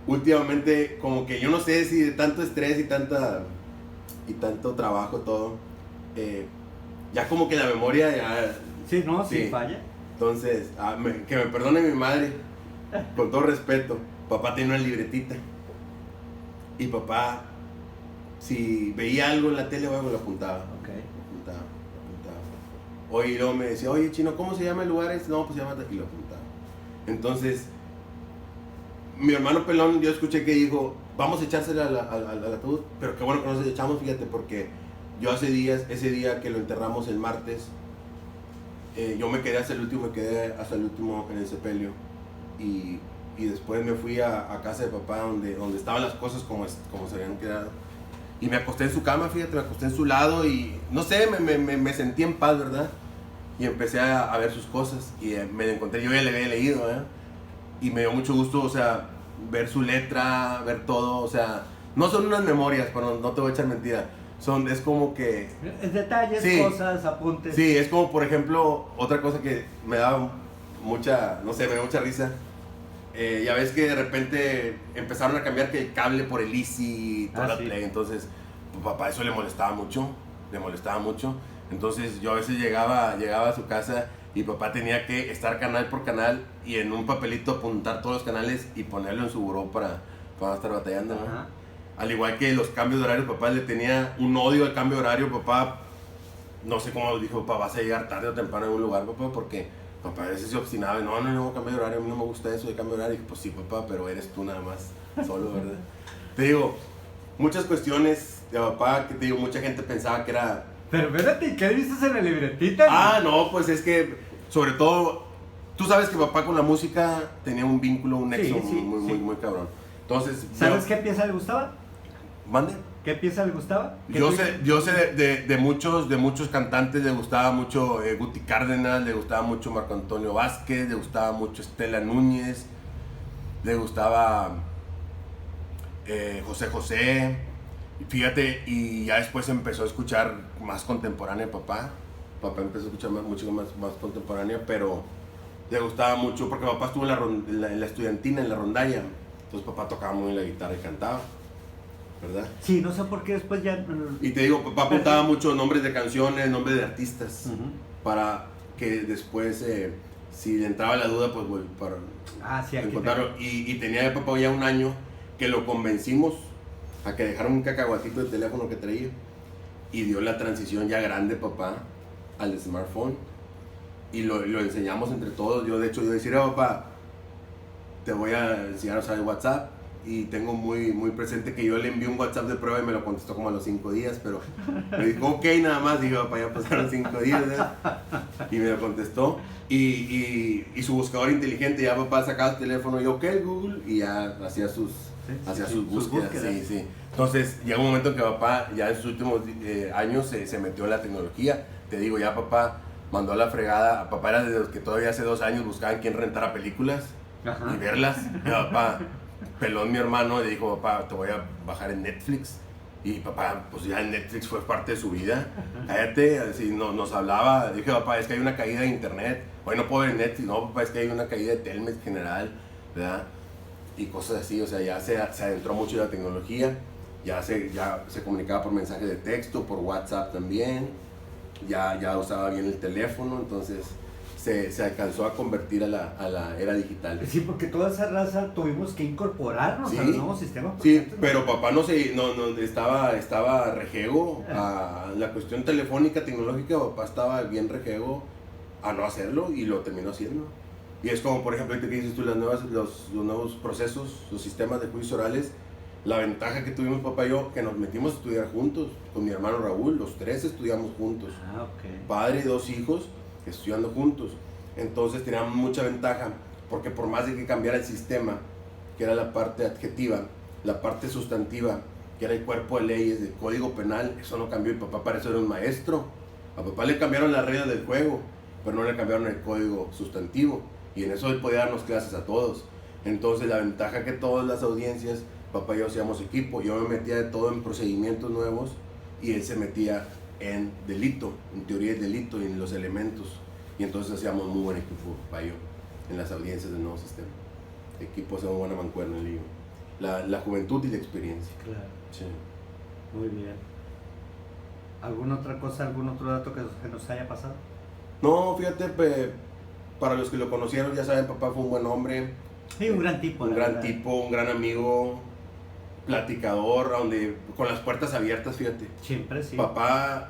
[SPEAKER 2] últimamente, como que yo no sé si de tanto estrés y tanto trabajo, todo, ya como que la memoria ya...
[SPEAKER 1] Sí, no, sí,
[SPEAKER 2] Sí.
[SPEAKER 1] falla.
[SPEAKER 2] Entonces, que me perdone mi madre, con todo respeto, papá tenía una libretita. Y papá, si veía algo en la tele o algo, lo apuntaba.
[SPEAKER 1] Ok.
[SPEAKER 2] Lo apuntaba. Oye, y luego me decía, oye, Chino, ¿cómo se llama el lugar? No, pues se llama... Y lo apuntaba. Entonces, mi hermano pelón, yo escuché que dijo, vamos a echársela al ataúd. Pero qué bueno que nos echamos, fíjate, porque yo ese día que lo enterramos el martes, yo me quedé hasta el último en el sepelio. Y después me fui a casa de papá, donde estaban las cosas como se habían quedado. Y me acosté en su cama, fíjate, me acosté en su lado y no sé, me sentí en paz, ¿verdad? Y empecé a ver sus cosas y me la encontré, yo ya le había leído, ¿eh? Y me dio mucho gusto, o sea, ver su letra, ver todo, o sea, no son unas memorias, pero no te voy a echar mentira, es como que...
[SPEAKER 1] Es detalles,
[SPEAKER 2] Sí.
[SPEAKER 1] cosas, apuntes.
[SPEAKER 2] Sí, es como por ejemplo, otra cosa que me daba me dio mucha risa. Ya ves que de repente empezaron a cambiar que el cable por el Easy y toda la
[SPEAKER 1] Sí.
[SPEAKER 2] Play, entonces pues, papá eso le molestaba mucho. Entonces yo a veces llegaba a su casa y papá tenía que estar canal por canal y en un papelito apuntar todos los canales y ponerlo en su buró para no estar batallando, ¿no?
[SPEAKER 1] Ajá.
[SPEAKER 2] Al igual que los cambios de horario, papá le tenía un odio al cambio de horario, papá, no sé cómo dijo, papá, vas a llegar tarde o temprano a algún lugar, papá, porque papá a veces se obstinaba, no, cambio de horario, a mí no me gusta eso de cambio de horario. Y dije, pues sí, papá, pero eres tú nada más, solo, ¿verdad? Te digo, muchas cuestiones de papá, que te digo, mucha gente pensaba que era...
[SPEAKER 1] Pero espérate, ¿qué dices en la libretita?
[SPEAKER 2] No, pues es que, sobre todo, tú sabes que papá con la música tenía un vínculo, un nexo
[SPEAKER 1] Sí,
[SPEAKER 2] muy cabrón. Entonces,
[SPEAKER 1] ¿Sabes qué pieza le gustaba?
[SPEAKER 2] ¿Mande?
[SPEAKER 1] ¿Qué pieza le gustaba? ¿Qué
[SPEAKER 2] Yo
[SPEAKER 1] pieza?
[SPEAKER 2] sé de muchos cantantes, le gustaba mucho Guti Cárdenas, le gustaba mucho Marco Antonio Vázquez, le gustaba mucho Estela Núñez, le gustaba José José, y fíjate, y ya después empezó a escuchar más contemporánea papá empezó a escuchar mucho más contemporánea, pero le gustaba mucho, porque papá estuvo en la estudiantina, en la rondalla, entonces papá tocaba muy la guitarra y cantaba, ¿verdad?
[SPEAKER 1] Sí, no sé por qué después ya...
[SPEAKER 2] Y te digo, papá apuntaba mucho nombres de canciones, nombres de artistas,
[SPEAKER 1] Ujú.
[SPEAKER 2] para que después, si le entraba la duda, pues para
[SPEAKER 1] Sí, aquí
[SPEAKER 2] encontrarlo. Y tenía el papá ya un año que lo convencimos a que dejara un cacahuatito de teléfono que traía. Y dio la transición ya grande, papá, al smartphone. Y lo enseñamos entre todos. Yo decía, papá, te voy a enseñar a usar el WhatsApp. Y tengo muy presente que yo le envié un WhatsApp de prueba y me lo contestó como a los 5 días, pero me dijo, ok, nada más. Dije, papá, ya pasaron 5 días, ¿eh? Y me lo contestó. Y su buscador inteligente, ya papá sacaba el teléfono y ok, Google, y ya hacía sus búsquedas. Sí. Entonces, llega un momento en que papá, ya en sus últimos años, se metió en la tecnología. Te digo, ya papá mandó a la fregada. Papá era de los que todavía hace 2 años buscaban quién rentara películas.
[SPEAKER 1] Ajá.
[SPEAKER 2] Y verlas. Y papá, pelón mi hermano, le dijo, papá, te voy a bajar en Netflix. Y papá, pues ya en Netflix fue parte de su vida. Cállate, así nos hablaba. Dije, papá, es que hay una caída de internet. Hoy no puedo ver Netflix. No, papá, es que hay una caída de Telmex general, ¿verdad? Y cosas así, o sea, ya se adentró mucho en la tecnología. Ya se comunicaba por mensaje de texto, por WhatsApp también. Ya usaba bien el teléfono, entonces se alcanzó a convertir a la era digital.
[SPEAKER 1] Sí, porque toda esa raza tuvimos que incorporarnos
[SPEAKER 2] Sí,
[SPEAKER 1] al nuevo sistema.
[SPEAKER 2] Sí, pero papá no estaba rejego a la cuestión telefónica, tecnológica, papá estaba bien rejego a no hacerlo y lo terminó haciendo. Y es como, por ejemplo, ahorita que dices tú, los nuevos procesos, los sistemas de juicios orales, la ventaja que tuvimos papá y yo, que nos metimos a estudiar juntos, con mi hermano Raúl, los tres estudiamos juntos. Padre y 2 hijos estudiando juntos. Entonces teníamos mucha ventaja, porque por más de que cambiara el sistema, que era la parte adjetiva, la parte sustantiva, que era el cuerpo de leyes, del código penal, eso no cambió y papá para eso era un maestro. A papá le cambiaron las reglas del juego, pero no le cambiaron el código sustantivo, y en eso él podía darnos clases a todos. Entonces la ventaja que todas las audiencias, papá y yo hacíamos equipo, yo me metía de todo en procedimientos nuevos y él se metía en delito, en teoría del delito y en los elementos, y entonces hacíamos muy buen equipo, papá y yo, en las audiencias del nuevo sistema. Equipo, hacemos buena mancuerna, el lío. La juventud y la experiencia.
[SPEAKER 1] Claro.
[SPEAKER 2] Sí.
[SPEAKER 1] Muy bien. ¿Alguna otra cosa, algún otro dato que nos haya pasado?
[SPEAKER 2] No, fíjate, para los que lo conocieron ya saben, papá fue un buen hombre.
[SPEAKER 1] Sí, un gran tipo.
[SPEAKER 2] Un gran tipo, un gran amigo, platicador, donde, con las puertas abiertas, fíjate.
[SPEAKER 1] Siempre, sí.
[SPEAKER 2] Papá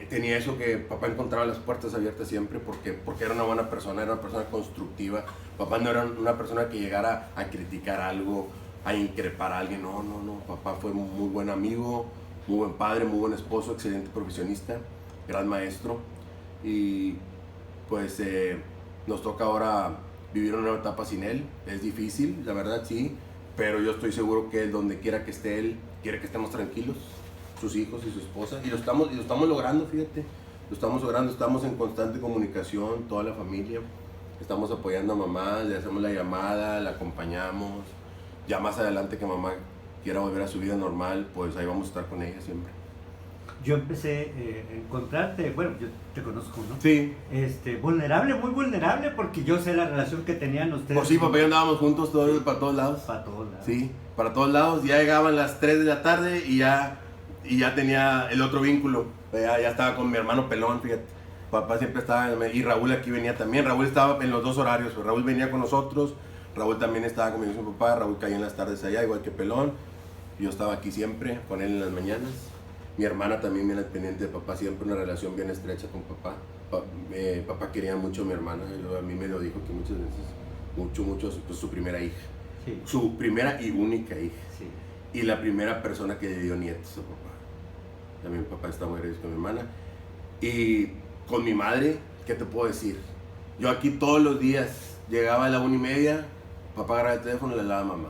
[SPEAKER 2] tenía eso, que papá encontraba las puertas abiertas siempre porque era una buena persona, era una persona constructiva. Papá no era una persona que llegara a criticar algo, a increpar a alguien. No. Papá fue muy buen amigo, muy buen padre, muy buen esposo, excelente profesionista, gran maestro. Y pues nos toca ahora vivir una nueva etapa sin él. Es difícil, la verdad sí, pero yo estoy seguro que él, donde quiera que esté él, quiere que estemos tranquilos, sus hijos y su esposa, y lo estamos logrando, fíjate. Lo estamos logrando, estamos en constante comunicación, toda la familia. Estamos apoyando a mamá, le hacemos la llamada, la acompañamos. Ya más adelante que mamá quiera volver a su vida normal, pues ahí vamos a estar con ella siempre.
[SPEAKER 1] Yo empecé a encontrarte, bueno, yo te conozco, ¿no?
[SPEAKER 2] Sí.
[SPEAKER 1] Vulnerable, muy vulnerable, porque yo sé la relación que tenían ustedes.
[SPEAKER 2] Pues sí, papá y yo andábamos juntos para todos lados.
[SPEAKER 1] Para todos lados.
[SPEAKER 2] Sí, para todos lados. Ya llegaban las 3 de la tarde y ya tenía el otro vínculo. Ya estaba con mi hermano Pelón, fíjate. Papá siempre estaba, y Raúl aquí venía también. Raúl estaba en los 2 horarios. Raúl venía con nosotros, Raúl también estaba con mi papá. Raúl caía en las tardes allá, igual que Pelón. Yo estaba aquí siempre, con él en las mañanas. Mi hermana también viene al pendiente de papá, siempre una relación bien estrecha con papá. Papá quería mucho a mi hermana, a mí me lo dijo que muchas veces, mucho, pues su primera hija.
[SPEAKER 1] Sí.
[SPEAKER 2] Su primera y única hija.
[SPEAKER 1] Sí.
[SPEAKER 2] Y la primera persona que le dio nietos a papá. También papá está muy agradecido con mi hermana. Y con mi madre, ¿qué te puedo decir? Yo aquí todos los días llegaba a la 1:30, papá agarraba el teléfono y le hablaba a mamá.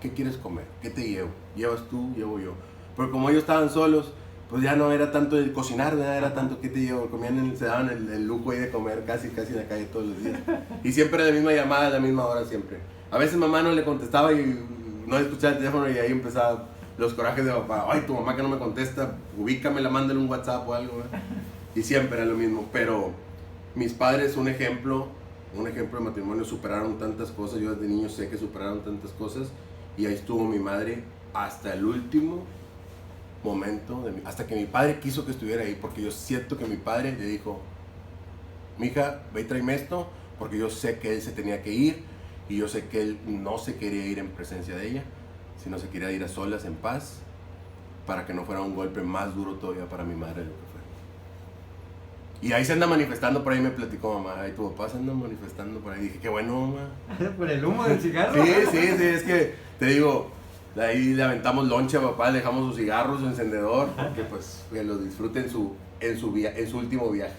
[SPEAKER 2] ¿Qué quieres comer? ¿Qué te llevo? ¿Llevas tú? ¿Llevo yo? Porque como ellos estaban solos, pues ya no era tanto el cocinar, ¿verdad? Era tanto ¿qué te llevo? Se daban el lujo ahí de comer casi en la calle todos los días. Y siempre era la misma llamada, a la misma hora siempre. A veces mamá no le contestaba y no escuchaba el teléfono y ahí empezaba los corajes de papá. Ay, tu mamá que no me contesta, ubícamela, mándale un WhatsApp o algo, ¿verdad? Y siempre era lo mismo. Pero mis padres, un ejemplo de matrimonio, superaron tantas cosas. Yo desde niño sé que superaron tantas cosas. Y ahí estuvo mi madre hasta el último momento, hasta que mi padre quiso que estuviera ahí, porque yo siento que mi padre le dijo: mija, ve y tráeme esto, porque yo sé que él se tenía que ir, y yo sé que él no se quería ir en presencia de ella, sino se quería ir a solas, en paz, para que no fuera un golpe más duro todavía para mi madre de lo que fue. Y ahí se anda manifestando, por ahí me platicó mamá, ahí tu papá se anda manifestando por ahí, dije, qué bueno, mamá.
[SPEAKER 1] Por el humo del cigarro.
[SPEAKER 2] Sí, es que, te digo, de ahí le aventamos lonche a papá, le dejamos sus cigarros, su encendedor, porque pues que lo disfrute en su último viaje.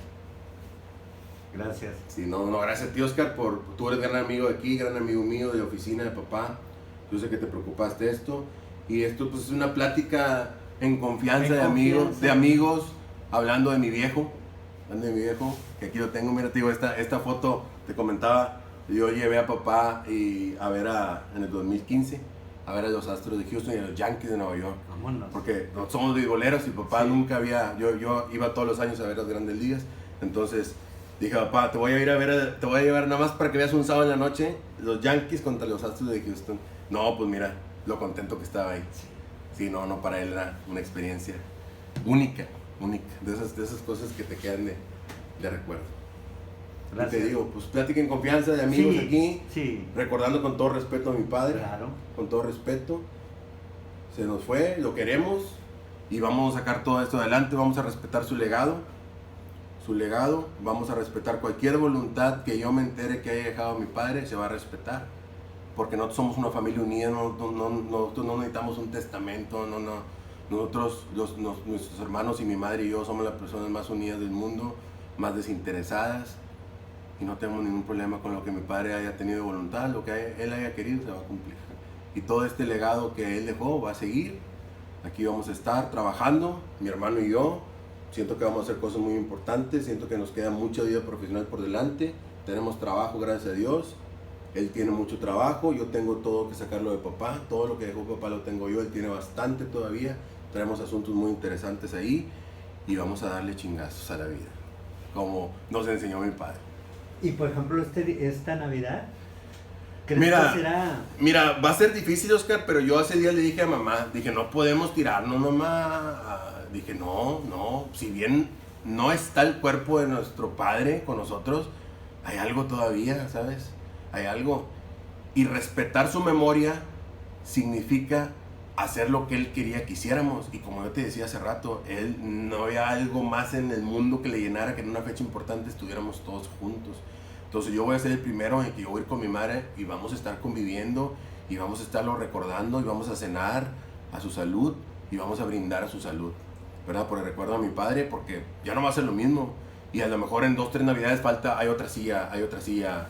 [SPEAKER 1] Gracias.
[SPEAKER 2] Sí, no, gracias a ti, Oscar, tú eres gran amigo de aquí, gran amigo mío de oficina de papá. Yo sé que te preocupaste esto, y esto pues es una plática en confianza, de amigos, hablando de mi viejo, que aquí lo tengo. Mira, te digo, esta foto, te comentaba, yo llevé a papá en el 2015, a ver a los Astros de Houston y a los Yankees de Nueva York.
[SPEAKER 1] Vámonos.
[SPEAKER 2] Porque somos beisboleros y papá
[SPEAKER 1] sí.
[SPEAKER 2] nunca había, yo iba todos los años a ver las Grandes Ligas. Entonces dije, papá, te voy a llevar nada más para que veas un sábado en la noche los Yankees contra los Astros de Houston. No, pues mira, lo contento que estaba ahí. Sí, no, para él era una experiencia única, de esas cosas que te quedan de recuerdo.
[SPEAKER 1] Gracias.
[SPEAKER 2] Y te digo, pues plática en confianza de amigos
[SPEAKER 1] Sí,
[SPEAKER 2] aquí,
[SPEAKER 1] sí.
[SPEAKER 2] recordando con todo respeto a mi padre,
[SPEAKER 1] Claro.
[SPEAKER 2] con todo respeto. Se nos fue, lo queremos y vamos a sacar todo esto adelante, vamos a respetar su legado, vamos a respetar cualquier voluntad que yo me entere que haya dejado mi padre, se va a respetar, porque nosotros somos una familia unida, nosotros no necesitamos un testamento, nosotros, nuestros hermanos y mi madre y yo somos las personas más unidas del mundo, más desinteresadas, y no tenemos ningún problema con lo que mi padre haya tenido voluntad, lo que él haya querido se va a cumplir. Y todo este legado que él dejó va a seguir. Aquí vamos a estar trabajando, mi hermano y yo. Siento que vamos a hacer cosas muy importantes, siento que nos queda mucha vida profesional por delante. Tenemos trabajo, gracias a Dios. Él tiene mucho trabajo, yo tengo todo que sacarlo de papá. Todo lo que dejó papá lo tengo yo, él tiene bastante todavía. Tenemos asuntos muy interesantes ahí y vamos a darle chingazos a la vida, como nos enseñó mi padre.
[SPEAKER 1] Y por ejemplo, esta Navidad, ¿crees que será?
[SPEAKER 2] Mira, va a ser difícil, Oscar, pero yo hace días le dije a mamá, dije, no podemos tirarnos, mamá. Dije, no, si bien no está el cuerpo de nuestro padre con nosotros, hay algo todavía, ¿sabes? Hay algo. Y respetar su memoria significa hacer lo que él quería que hiciéramos. Y como yo te decía hace rato, él no había algo más en el mundo que le llenara que en una fecha importante estuviéramos todos juntos. Entonces yo voy a ser el primero en que yo voy a ir con mi madre y vamos a estar conviviendo y vamos a estarlo recordando y vamos a cenar a su salud y vamos a brindar a su salud, ¿verdad? Por el recuerdo a mi padre, porque ya no va a ser lo mismo. Y a lo mejor en 2, 3 navidades hay otra silla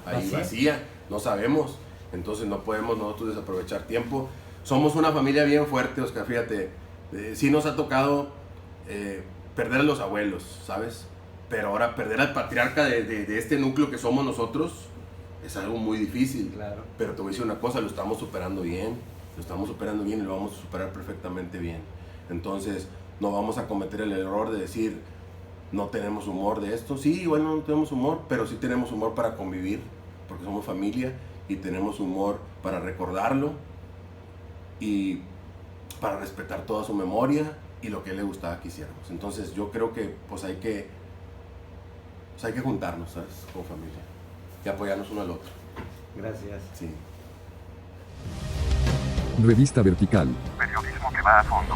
[SPEAKER 2] ahí vacía, no sabemos. Entonces no podemos nosotros desaprovechar tiempo. Somos una familia bien fuerte, Oscar, fíjate. Sí nos ha tocado perder a los abuelos, ¿sabes? Pero ahora perder al patriarca de este núcleo que somos nosotros es algo muy difícil.
[SPEAKER 1] Claro.
[SPEAKER 2] Pero te voy a decir una cosa, lo estamos superando bien y lo vamos a superar perfectamente bien. Entonces no vamos a cometer el error de decir no tenemos humor de esto. Sí, igual no tenemos humor, pero sí tenemos humor para convivir, porque somos familia y tenemos humor para recordarlo y para respetar toda su memoria y lo que a él le gustaba que hiciéramos. Entonces yo creo que pues hay que juntarnos, ¿sabes? Como familia y apoyarnos uno al otro.
[SPEAKER 1] Gracias.
[SPEAKER 2] Sí.
[SPEAKER 3] Revista Vertical.
[SPEAKER 4] Periodismo que va a fondo.